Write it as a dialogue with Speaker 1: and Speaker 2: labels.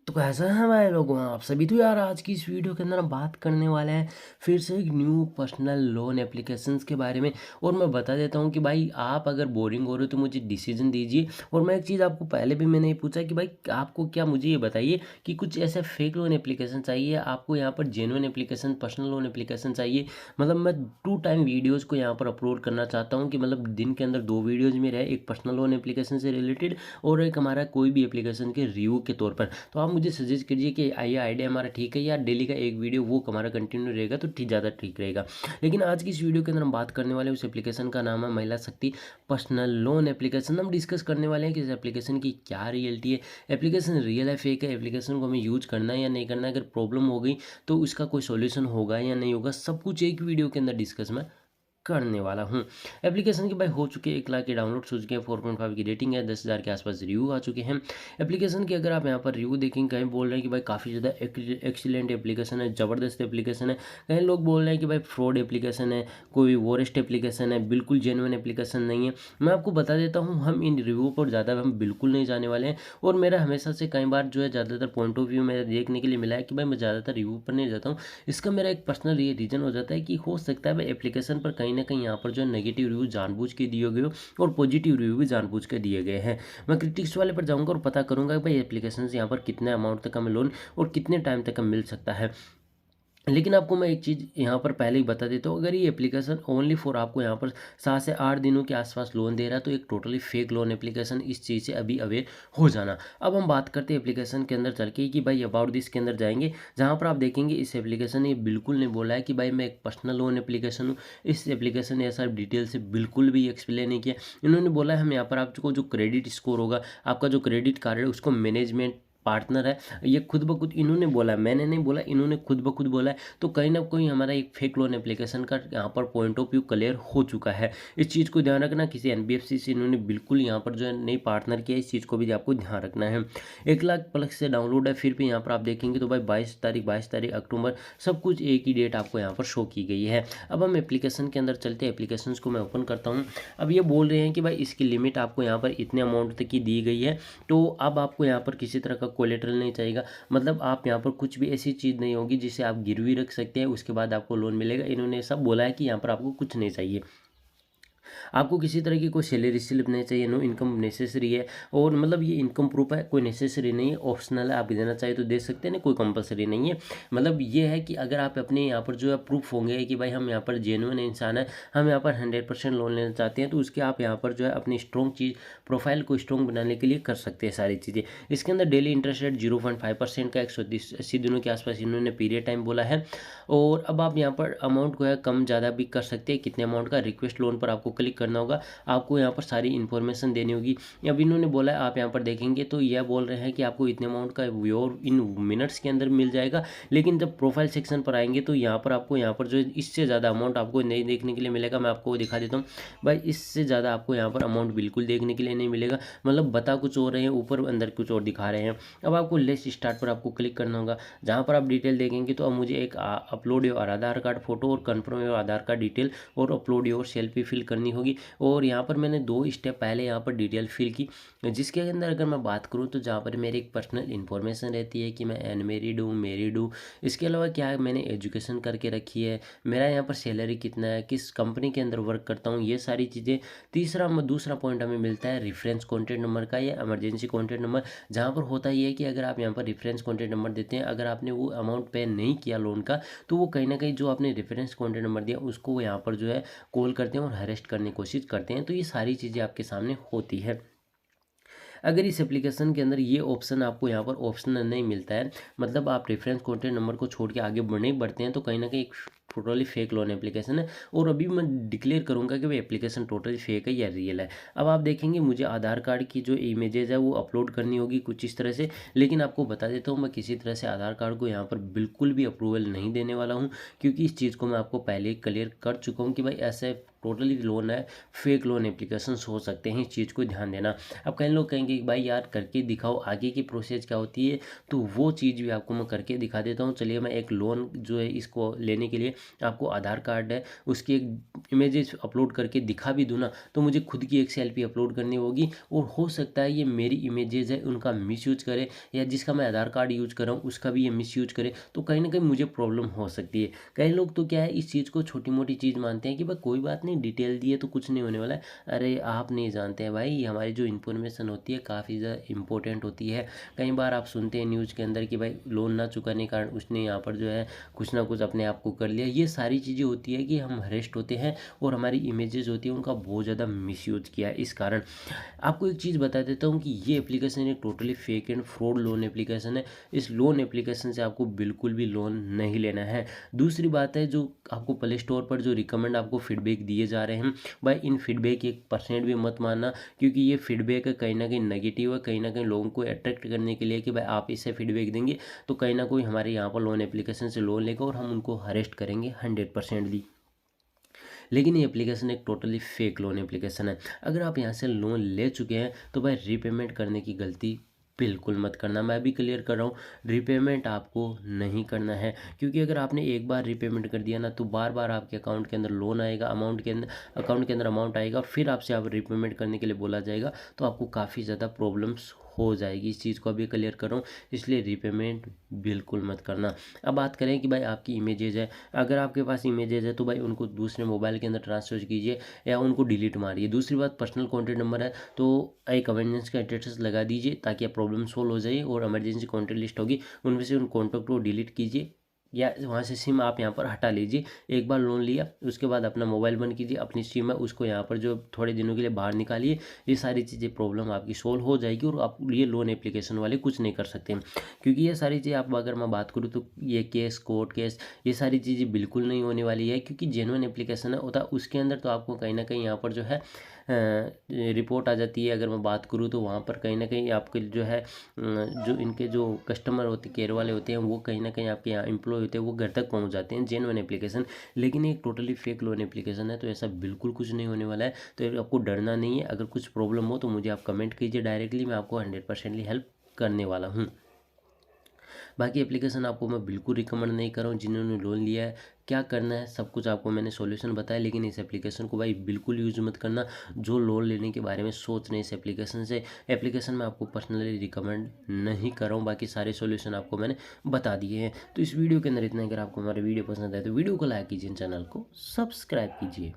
Speaker 1: तो कैसे हैं भाई लोगों आप सभी। तो यार आज की इस वीडियो के अंदर हम बात करने वाले हैं फिर से एक न्यू पर्सनल लोन एप्लीकेशंस के बारे में। और मैं बता देता हूं कि भाई आप अगर बोरिंग हो रहे हो तो मुझे डिसीजन दीजिए। और मैं एक चीज़ आपको पहले भी मैंने ये पूछा कि भाई आपको क्या, मुझे ये बताइए कि कुछ ऐसे फेक लोन एप्लीकेशन चाहिए आपको, यहाँ पर genuine application personal loan application चाहिए। मतलब मैं 2 टाइम वीडियोज़ को यहाँ पर अपलोड करना चाहता हूँ कि मतलब दिन के अंदर 2 वीडियोज़ में रहे, एक पर्सनल लोन एप्लीकेशन से रिलेटेड और एक हमारा कोई भी एप्लीकेशन के रिव्यू के तौर पर। तो आप मुझे सजेस्ट कीजिए कि ये आइडिया हमारा ठीक है या डेली का एक वीडियो वो हमारा कंटिन्यू रहेगा तो ठीक, ज़्यादा ठीक रहेगा। लेकिन आज की इस वीडियो के अंदर हम बात करने वाले हैं उस एप्लीकेशन का नाम है महिला शक्ति पर्सनल लोन एप्लीकेशन। हम डिस्कस करने वाले हैं कि इस एप्लीकेशन की क्या रियलिटी है, एप्लीकेशन रियल है फेक है, एप्लीकेशन को हमें यूज करना है या नहीं करना है, अगर प्रॉब्लम हो गई तो उसका कोई सॉल्यूशन होगा या नहीं होगा, सब कुछ एक वीडियो के अंदर डिस्कस में करने वाला हूँ। एप्लीकेशन के भाई हो चुके 1 लाख के डाउनलोड हो चुके हैं, 4.5 की रेटिंग है, 10,000 के आसपास रिव्यू आ चुके हैं। एप्लीकेशन के अगर आप यहाँ पर रिव्यू देखेंगे, कहीं बोल रहे हैं कि भाई काफ़ी ज़्यादा एक्सीलेंट एप्लीकेशन है, ज़बरदस्त एप्लीकेशन है। कहीं लोग बोल रहे हैं कि भाई फ्रॉड एप्लीकेशन है, कोई वोरेस्ट एप्लीकेशन है, बिल्कुल जेन्युइन एप्लीकेशन नहीं है। मैं आपको बता देता हूँ, हम इन रिव्यू पर ज़्यादा हम बिल्कुल नहीं जाने वाले हैं। और मेरा हमेशा से कई बार जो है ज़्यादातर पॉइंट ऑफ व्यू मेरा देखने के लिए मिला है कि भाई मैं ज़्यादातर रिव्यू पर नहीं जाता हूँ। इसका मेरा एक पर्सनल ये रीज़न हो जाता है कि हो सकता है भाई एप्लीकेशन पर कहीं ना कहीं यहाँ पर जो है नेगेटिव रिव्यू जानबूझ के दिए गए हो और पॉजिटिव रिव्यू भी जानबूझ के दिए गए हैं। मैं क्रिटिक्स वाले पर जाऊँगा और पता करूँगा कि भाई एप्लीकेशन से यहाँ पर कितने अमाउंट तक हमें लोन और कितने टाइम तक हमें मिल सकता है। लेकिन आपको मैं एक चीज़ यहाँ पर पहले ही बता देता हूँ, अगर ये एप्लीकेशन ओनली फॉर आपको यहाँ पर 7 से 8 दिनों के आसपास लोन दे रहा है तो एक टोटली फेक लोन एप्लीकेशन, इस चीज़ से अभी अवेयर हो जाना। अब हम बात करते हैं एप्लीकेशन के अंदर चल के कि भाई अबाउट दिस के अंदर जाएंगे, जहाँ पर आप देखेंगे इस एप्लीकेशन ने ये बिल्कुल नहीं बोला है कि भाई मैं एक पर्सनल लोन एप्लीकेशन हूँ। इस एप्लीकेशन ने ऐसा डिटेल से बिल्कुल भी एक्सप्लेन नहीं किया। इन्होंने बोला है हम यहाँ पर आपको जो क्रेडिट स्कोर होगा, आपका जो क्रेडिट कार्ड है उसको मैनेजमेंट पार्टनर है, ये खुद ब खुद इन्होंने बोला है, मैंने नहीं बोला, इन्होंने खुद ब खुद बोला है। तो कहीं ना कहीं हमारा एक फेक लोन एप्लीकेशन का यहाँ पर पॉइंट ऑफ व्यू क्लियर हो चुका है। इस चीज़ को ध्यान रखना, किसी एनबीएफसी से इन्होंने बिल्कुल यहाँ पर जो है नहीं पार्टनर किया, इस चीज़ को भी आपको ध्यान रखना है। 1 लाख प्लस से डाउनलोड है, फिर भी यहाँ पर आप देखेंगे तो भाई 22 तारीख अक्टूबर सब कुछ एक ही डेट आपको यहाँ पर शो की गई है। अब हम एप्लीकेशन के अंदर चलते हैं, एप्लीकेशन को मैं ओपन करता हूँ। अब ये बोल रहे हैं कि भाई इसकी लिमिट आपको यहाँ पर इतने अमाउंट तक की दी गई है। तो अब आपको यहाँ पर किसी तरह का कोलेटरल नहीं चाहिए, मतलब आप यहाँ पर कुछ भी ऐसी चीज़ नहीं होगी जिसे आप गिरवी रख सकते हैं उसके बाद आपको लोन मिलेगा। इन्होंने सब बोला है कि यहाँ पर आपको कुछ नहीं चाहिए, आपको किसी तरह की कोई सैलरी स्लिप नहीं चाहिए, नो इनकम नेसेसरी है। और मतलब ये इनकम प्रूफ है, कोई नेसेसरी नहीं है, ऑप्शनल है, आप देना चाहे तो दे सकते हैं ना, कोई कंपलसरी नहीं है। मतलब ये है कि अगर आप अपने यहाँ पर जो है प्रूफ होंगे कि भाई हम यहाँ पर जेन्युइन इंसान है, हम यहाँ पर 100% लोन लेना चाहते हैं, तो उसके आप यहाँ पर जो है अपनी स्ट्रॉन्ग चीज़ प्रोफाइल को स्ट्रॉन्ग बनाने के लिए कर सकते हैं सारी चीज़ें। इसके अंदर डेली इंटरेस्ट रेट 0.5% का 180 दिनों के आसपास इन्होंने पीरियड टाइम बोला है। और अब आप यहाँ पर अमाउंट को है कम ज़्यादा भी कर सकते हैं, कितने अमाउंट का रिक्वेस्ट लोन पर आपको क्लिक करना होगा, आपको यहाँ पर सारी इन्फॉर्मेशन देनी होगी। अब इन्होंने बोला है, आप यहाँ पर देखेंगे तो यह बोल रहे हैं कि आपको इतने अमाउंट का व्योर इन मिनट्स के अंदर मिल जाएगा। लेकिन जब प्रोफाइल सेक्शन पर आएंगे तो यहाँ पर आपको यहाँ पर जो इससे ज़्यादा अमाउंट आपको नहीं देखने के लिए मिलेगा। मैं आपको दिखा देता हूँ भाई, इससे ज़्यादा आपको यहाँ पर अमाउंट बिल्कुल देखने के लिए नहीं मिलेगा। मतलब बता कुछ और रहे हैं, ऊपर अंदर कुछ और दिखा रहे हैं। अब आपको लेस स्टार्ट पर आपको क्लिक करना होगा, जहाँ पर आप डिटेल देखेंगे तो अब मुझे एक upload your Aadhaar card photo और confirm your Aadhaar card detail और अपलोड योर सेल्फी फिल करनी होगी। और यहाँ पर मैंने 2 स्टेप पहले यहाँ पर डिटेल फिल की, जिसके अंदर अगर मैं बात करूँ तो जहाँ पर मेरी एक पर्सनल इन्फॉर्मेशन रहती है कि मैं अनमेरिड हूँ, मेरिड हूँ, इसके अलावा क्या है मैंने एजुकेशन करके रखी है, मेरा यहाँ पर सैलरी कितना है, किस कंपनी के अंदर वर्क करता हूँ, ये सारी चीज़ें। दूसरा पॉइंट हमें मिलता है रेफरेंस कॉन्टैक्ट नंबर का या इमरजेंसी कॉन्टैक्ट नंबर, जहाँ पर होता ही है कि अगर आप यहाँ पर रेफरेंस कॉन्टैक्ट नंबर देते हैं, अगर आपने वो अमाउंट पे नहीं किया लोन का, तो वो कहीं ना कहीं जो आपने रेफरेंस कॉन्टैक्ट नंबर दिया उसको वो यहाँ पर जो है कॉल करते हैं और हरेस्ट करने की कोशिश करते हैं। तो ये सारी चीज़ें आपके सामने होती है। अगर इस एप्लीकेशन के अंदर ये ऑप्शन आपको यहाँ पर ऑप्शन नहीं मिलता है, मतलब आप रेफरेंस कॉन्टैक्ट नंबर को छोड़ के आगे नहीं बढ़ते हैं, तो कहीं ना कहीं एक टोटली फेक लोन एप्लीकेशन है। और अभी मैं डिक्लेयर करूंगा कि वो एप्लीकेशन टोटली फेक है या रियल है। अब आप देखेंगे मुझे आधार कार्ड की जो इमेजेज है वो अपलोड करनी होगी कुछ इस तरह से। लेकिन आपको बता देता हूँ, मैं किसी तरह से आधार कार्ड को यहाँ पर बिल्कुल भी अप्रूवल नहीं देने वाला हूँ, क्योंकि इस चीज़ को मैं आपको पहले ही क्लियर कर चुका हूँ कि भाई ऐसे टोटली लोन है, फेक लोन एप्लीकेशन हो सकते हैं, इस चीज़ को ध्यान देना। अब कई लोग कहेंगे कि भाई यार करके दिखाओ आगे की प्रोसेस क्या होती है, तो वो चीज़ भी आपको मैं करके दिखा देता हूँ। चलिए मैं एक लोन जो है इसको लेने के लिए आपको आधार कार्ड है उसकी एक इमेजेस अपलोड करके दिखा भी दूँ ना, तो मुझे खुद की एक सेल्फी अपलोड करनी होगी और हो सकता है ये मेरी इमेजेस है उनका मिसयूज करे, या जिसका मैं आधार कार्ड यूज कर रहा हूँ उसका भी ये मिसयूज करे, तो कहीं ना कहीं मुझे प्रॉब्लम हो सकती है। कई लोग तो क्या है इस चीज़ को छोटी मोटी चीज़ मानते हैं कि भाई कोई बात नहीं, डिटेल दी है तो कुछ नहीं होने वाला है। अरे आप नहीं जानते हैं भाई, हमारी जो इन्फॉर्मेशन होती है काफ़ी ज़्यादा इंपॉर्टेंट होती है। कई बार आप सुनते हैं न्यूज़ के अंदर कि भाई लोन ना चुकाने के कारण उसने यहाँ पर जो है कुछ ना कुछ अपने आप को कर लिया। ये सारी चीज़ें होती है कि हम अरेस्ट होते हैं और हमारी इमेजेस होती है उनका बहुत ज़्यादा मिसयूज किया है। इस कारण आपको एक चीज़ बता देता हूँ कि ये एप्लीकेशन एक totally fake and fraud loan application है। इस लोन एप्लीकेशन से आपको बिल्कुल भी लोन नहीं लेना है। दूसरी बात है, जो आपको प्ले स्टोर पर जो रिकमेंड आपको फीडबैक दिए जा रहे हैं, भाई इन फीडबैक 1% भी मत मानना, क्योंकि ये फीडबैक है कहीं ना कहीं नेगेटिव है, कहीं ना कहीं लोगों को अट्रैक्ट करने के लिए कि भाई आप इससे फीडबैक देंगे तो कहीं ना कोई हमारे यहाँ पर लोन एप्लीकेशन से लोन लेगा और हम उनको अरेस्ट करेंगे 100%ली। लेकिन ये एप्लीकेशन एक टोटली फेक लोन एप्लीकेशन है। अगर आप यहाँ से लोन ले चुके हैं तो भाई रीपेमेंट करने की गलती बिल्कुल मत करना। मैं भी क्लियर कर रहा हूँ, रीपेमेंट आपको नहीं करना है, क्योंकि अगर आपने एक बार रीपेमेंट कर दिया ना तो बार बार आपके अकाउंट के अंदर लोन आएगा, अकाउंट के अंदर अमाउंट आएगा, फिर आपसे आप रीपेमेंट करने के लिए बोला जाएगा, तो आपको काफ़ी ज़्यादा प्रॉब्लम्स हो जाएगी। इस चीज़ को अभी क्लियर कर रहा हूँ, इसलिए रीपेमेंट बिल्कुल मत करना। अब बात करें कि भाई आपकी इमेजेज है, अगर आपके पास इमेजेज है तो भाई उनको दूसरे मोबाइल के अंदर ट्रांसफर कीजिए या उनको डिलीट मारिए। दूसरी बात, पर्सनल कॉन्टैक्ट नंबर है तो एक अवेंजेंस का स्टेटस लगा दीजिए ताकि आप प्रॉब्लम सोल्व हो जाए, और इमरजेंसी कॉन्टैक्ट लिस्ट होगी उनमें से उन कॉन्टैक्ट को डिलीट कीजिए या वहाँ से सिम आप यहाँ पर हटा लीजिए। एक बार लोन लिया उसके बाद अपना मोबाइल बंद कीजिए, अपनी सिम है उसको यहाँ पर जो थोड़े दिनों के लिए बाहर निकालिए। ये सारी चीज़ें प्रॉब्लम आपकी सोल्व हो जाएगी और आप ये लोन एप्लीकेशन वाले कुछ नहीं कर सकते, क्योंकि ये सारी चीज़ें आप अगर मैं बात करूँ तो ये केस कोर्ट केस ये सारी चीज़ें बिल्कुल नहीं होने वाली है, क्योंकि जेन्युइन एप्लीकेशन है होता उसके अंदर तो आपको कहीं ना कहीं यहाँ पर जो है रिपोर्ट आ जाती है। अगर मैं बात करूँ तो वहाँ पर कहीं ना कहीं आपके जो है जो इनके जो कस्टमर होते केयर वाले होते हैं वो कहीं ना कहीं आपके यहाँ एम्प्लॉय होते हैं वो घर तक पहुँच जाते हैं, जेन्युइन एप्लीकेशन। लेकिन एक टोटली फेक लोन एप्लीकेशन है तो ऐसा बिल्कुल कुछ नहीं होने वाला है, तो आपको डरना नहीं है। अगर कुछ प्रॉब्लम हो तो मुझे आप कमेंट कीजिए डायरेक्टली, मैं आपको 100% हेल्प करने वाला हूँ। बाकी एप्लीकेशन आपको मैं बिल्कुल रिकमेंड नहीं कर रहा हूँ। जिन्होंने लोन लिया है क्या करना है सब कुछ आपको मैंने सॉल्यूशन बताया, लेकिन इस एप्लीकेशन को भाई बिल्कुल यूज मत करना जो लोन लेने के बारे में सोच रहे हैं। इस एप्लीकेशन से एप्लीकेशन में आपको पर्सनली रिकमेंड नहीं कर रहा हूँ, बाकी सारे सॉल्यूशन आपको मैंने बता दिए हैं। तो इस वीडियो के अंदर इतना। अगर आपको हमारे वीडियो पसंद आए तो वीडियो को लाइक कीजिए, चैनल को सब्सक्राइब कीजिए।